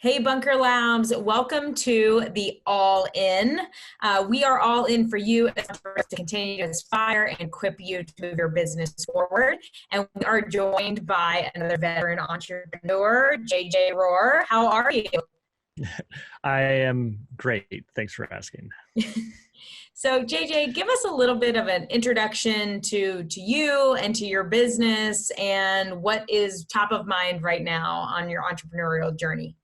Hey, Bunker Labs, welcome to the All In. We are all in for you as to continue to inspire and equip you to move your business forward. And we are joined by another veteran entrepreneur, JJ Rohrer. How are you? I am great. Thanks for asking. So, JJ, give us a little bit of an introduction to you and to your business and what is top of mind right now on your entrepreneurial journey.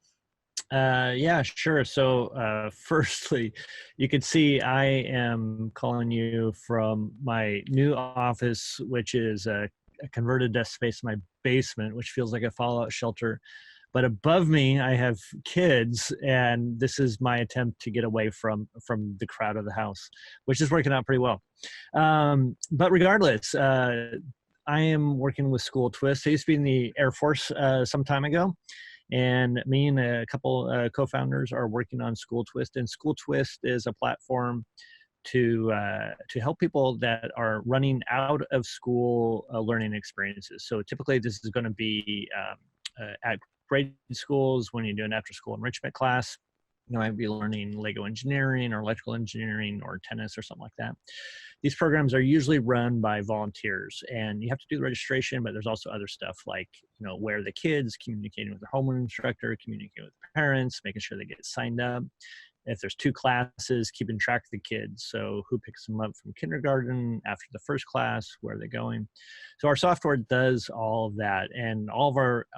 Yeah, sure. So, firstly, you can see I am calling you from my new office, which is a converted desk space in my basement, which feels like a fallout shelter. But above me, I have kids, and this is my attempt to get away from the crowd of the house, which is working out pretty well. But regardless, I am working with School Twist. I used to be in the Air Force some time ago, and me and a couple co-founders are working on School Twist. And School Twist is a platform to help people that are running out of school learning experiences. So typically, this is going to be at grade schools when you do an after-school enrichment class. You might be learning Lego engineering or electrical engineering or tennis or something like that. These programs are usually run by volunteers, and you have to do the registration, but there's also other stuff like, where are the kids, communicating with their homeroom instructor, communicating with parents, making sure they get signed up. If there's two classes, keeping track of the kids. So who picks them up from kindergarten after the first class, where are they going? So our software does all of that. And all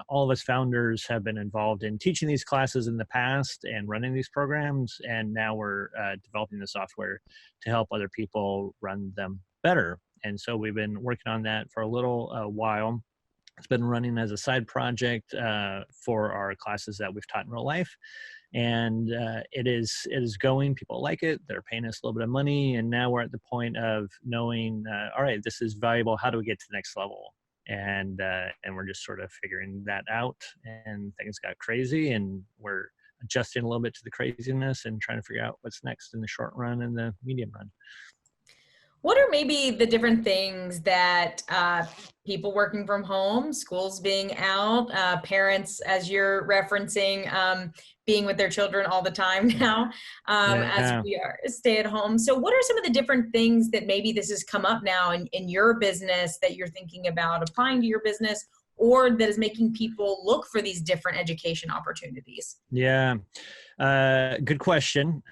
of us founders have been involved in teaching these classes in the past and running these programs. And now we're developing the software to help other people run them better. And so we've been working on that for a little while. It's been running as a side project for our classes that we've taught in real life. And it is going. People like it. They're paying us a little bit of money, and now we're at the point of knowing, all right, this is valuable. How do we get to the next level? And we're just sort of figuring that out. And things got crazy, and we're adjusting a little bit to the craziness and trying to figure out what's next in the short run and the medium run. What are maybe the different things that people working from home, schools being out, parents, as you're referencing, being with their children all the time now, as Yeah. we are stay at home. So what are some of the different things that maybe this has come up now in your business that you're thinking about applying to your business, or that is making people look for these different education opportunities? Yeah. Good question.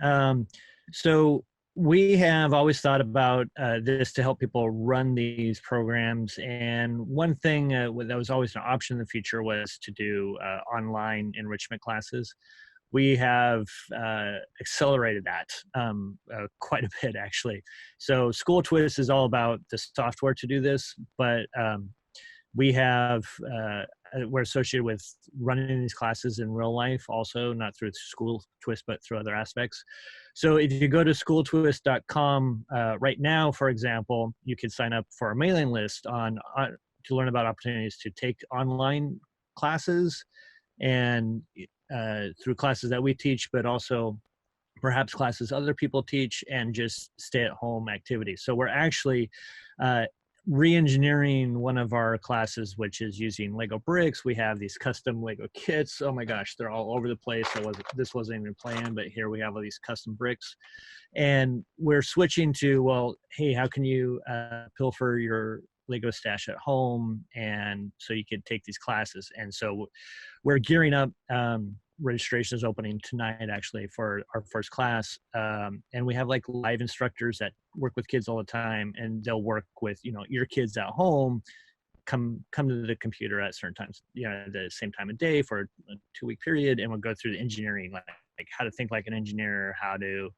So we have always thought about this to help people run these programs. And one thing that was always an option in the future was to do online enrichment classes. We have accelerated that quite a bit, actually. So School Twist is all about the software to do this, but we have we're associated with running these classes in real life also, not through School Twist, but through other aspects. So if you go to schooltwist.com right now, for example, you can sign up for a mailing list to learn about opportunities to take online classes and through classes that we teach, but also perhaps classes other people teach, and just stay at home activities. So we're actually re-engineering one of our classes, which is using Lego bricks. We have these custom Lego kits. Oh my gosh, they're all over the place. This wasn't even planned, but here we have all these custom bricks. And we're switching to, well, hey, how can you pilfer your Lego stash at home? And so you could take these classes. And so we're gearing up. Registration is opening tonight, actually, for our first class. And we have like live instructors that work with kids all the time, and they'll work with, your kids at home, come to the computer at certain times, the same time of day for a 2-week period. And we'll go through the engineering, like how to think like an engineer, how to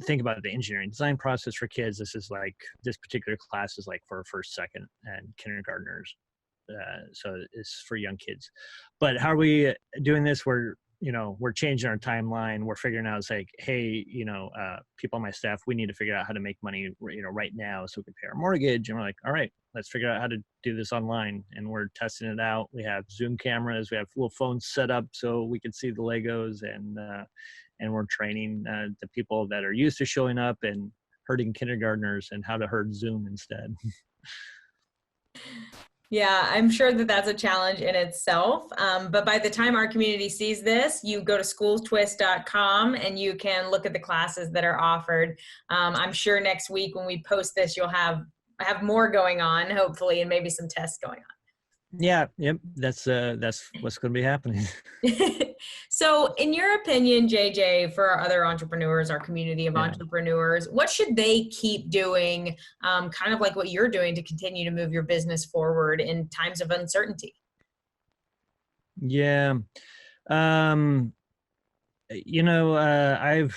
think about the engineering design process for kids. This particular class is like for first, second, and kindergartners. So it's for young kids. But how are we doing this? We're changing our timeline. We're figuring out, it's like, hey, people on my staff, we need to figure out how to make money, right now, so we can pay our mortgage. And we're like, all right, let's figure out how to do this online. And we're testing it out. We have Zoom cameras. We have little phones set up so we can see the Legos, and we're training the people that are used to showing up and herding kindergartners and how to herd Zoom instead. Yeah, I'm sure that that's a challenge in itself. But by the time our community sees this, you go to schooltwist.com and you can look at the classes that are offered. I'm sure next week when we post this, you'll have more going on, hopefully, and maybe some tests going Yeah, yep, that's what's going to be happening. on. So, in your opinion, JJ, for our other entrepreneurs, our community of Yeah. entrepreneurs, what should they keep doing, kind of like what you're doing to continue to move your business forward in times of uncertainty? Yeah. Um, I've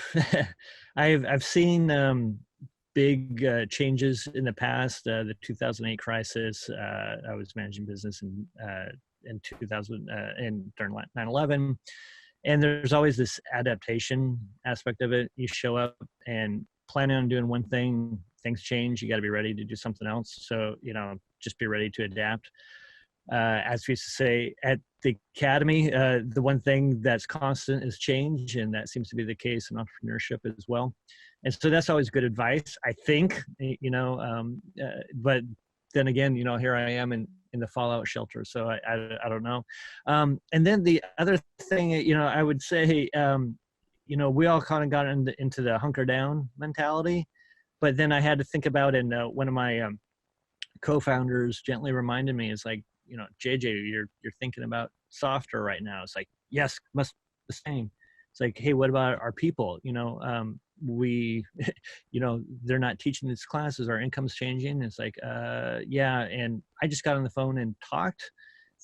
I've seen big changes in the past. The 2008 crisis. I was managing business in 2000 and during 9/11, and there's always this adaptation aspect of it. You show up and planning on doing one thing, things change. You got to be ready to do something else. So just be ready to adapt. As we used to say at the academy, the one thing that's constant is change, and that seems to be the case in entrepreneurship as well. And so that's always good advice, I think. But then again, here I am in the fallout shelter, so I don't know. And then the other thing, I would say, we all kind of got into the hunker down mentality, but then I had to think about, and one of my co-founders gently reminded me, it's like, JJ, you're thinking about software right now. It's like, yes, must be the same. It's like, hey, what about our people? We they're not teaching these classes, our income's changing. It's like, yeah. And I just got on the phone and talked.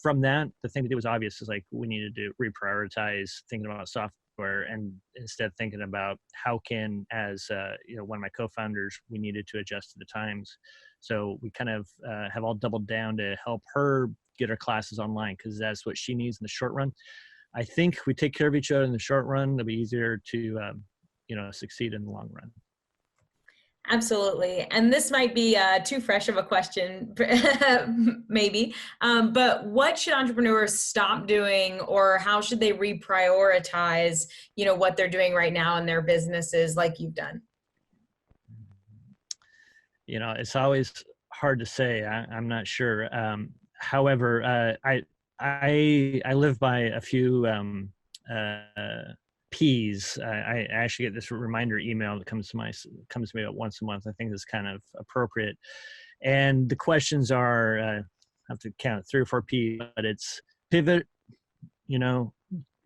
From that, the thing that it was obvious is like, we needed to reprioritize thinking about software, and instead thinking about how can, as one of my co-founders, we needed to adjust to the times. So we kind of have all doubled down to help her get her classes online, because that's what she needs in the short run. I think we take care of each other in the short run, it'll be easier to succeed in the long run. Absolutely. And this might be too fresh of a question, maybe. But what should entrepreneurs stop doing, or how should they reprioritize, what they're doing right now in their businesses like you've done? It's always hard to say. I'm not sure. However, I live by a few P's. I actually get this reminder email that comes to me about once a month. I think is kind of appropriate. And the questions are, I have to count 3 or 4 P, but it's pivot.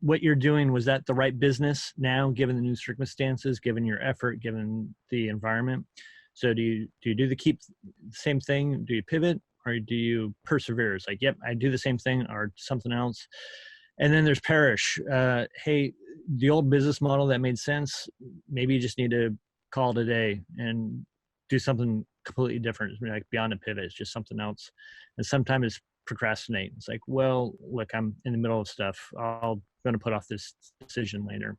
What you're doing, was that the right business now, given the new circumstances, given your effort, given the environment? So do you keep the same thing? Do you pivot, or do you persevere? It's like, yep, I do the same thing or something else. And then there's perish. Hey, the old business model that made sense, maybe you just need to call it a day and do something completely different. It's like beyond a pivot, it's just something else. And sometimes it's procrastinate. It's like, well, look, I'm in the middle of stuff. I'm going to put off this decision later.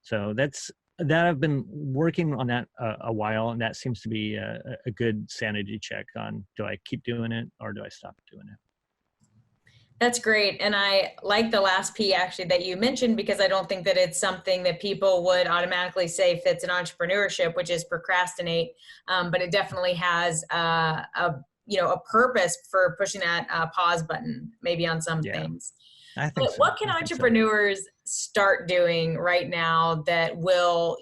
So that I've been working on that a while, and that seems to be a good sanity check on, do I keep doing it or do I stop doing it? That's great. And I like the last P actually that you mentioned, because I don't think that it's something that people would automatically say fits in entrepreneurship, which is procrastinate. But it definitely has a purpose for pushing that pause button, maybe on some Yeah, things. I think But so. what can entrepreneurs start doing right now that will,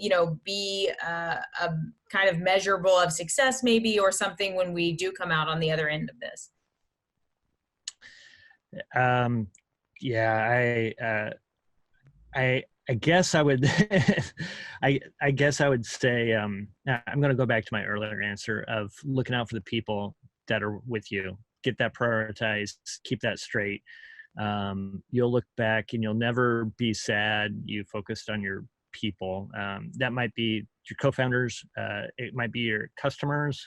be a kind of measurable of success maybe, or something when we do come out on the other end of this? Yeah, I guess I would I guess I would say, I'm going to go back to my earlier answer of looking out for the people that are with you. Get that prioritized, keep that straight. You'll look back and you'll never be sad you focused on your people. That might be your co-founders, it might be your customers,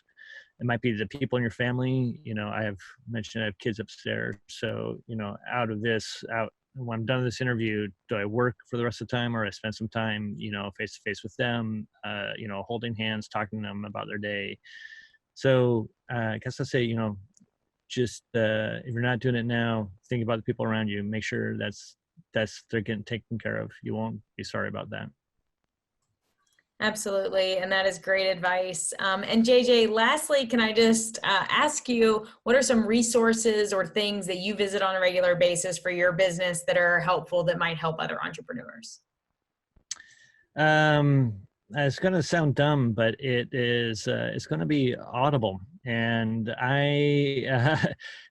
it might be the people in your family. I have mentioned I have kids upstairs, so out when I'm done with this interview, do I work for the rest of the time, or I spend some time face to face with them, holding hands, talking to them about their day. So I guess I say, just if you're not doing it now, think about the people around you. Make sure they're getting taken care of. You won't be sorry about that. Absolutely. And that is great advice. And JJ, lastly, can I just ask you, what are some resources or things that you visit on a regular basis for your business that are helpful that might help other entrepreneurs? Um, it's going to sound dumb, but it's going to be Audible. And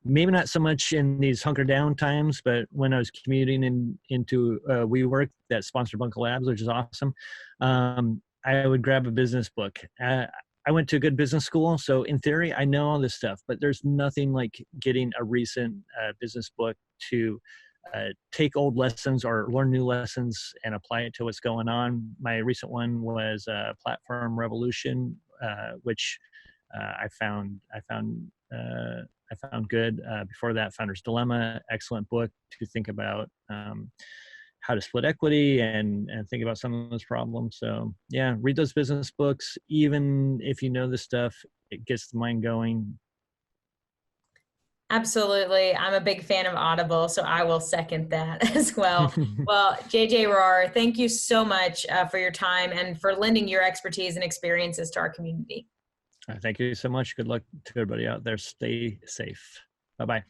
maybe not so much in these hunker down times, but when I was commuting into WeWork that sponsored Bunker Labs, which is awesome, I would grab a business book. I went to a good business school, so in theory, I know all this stuff, but there's nothing like getting a recent business book to take old lessons or learn new lessons and apply it to what's going on. My recent one was Platform Revolution, which I found good. Before that, Founder's Dilemma, excellent book to think about how to split equity and think about some of those problems. So yeah, read those business books. Even if you know this stuff, it gets the mind going. Absolutely. I'm a big fan of Audible, so I will second that as well. Well, JJ Rohrer, thank you so much for your time and for lending your expertise and experiences to our community. Thank you so much. Good luck to everybody out there. Stay safe. Bye-bye.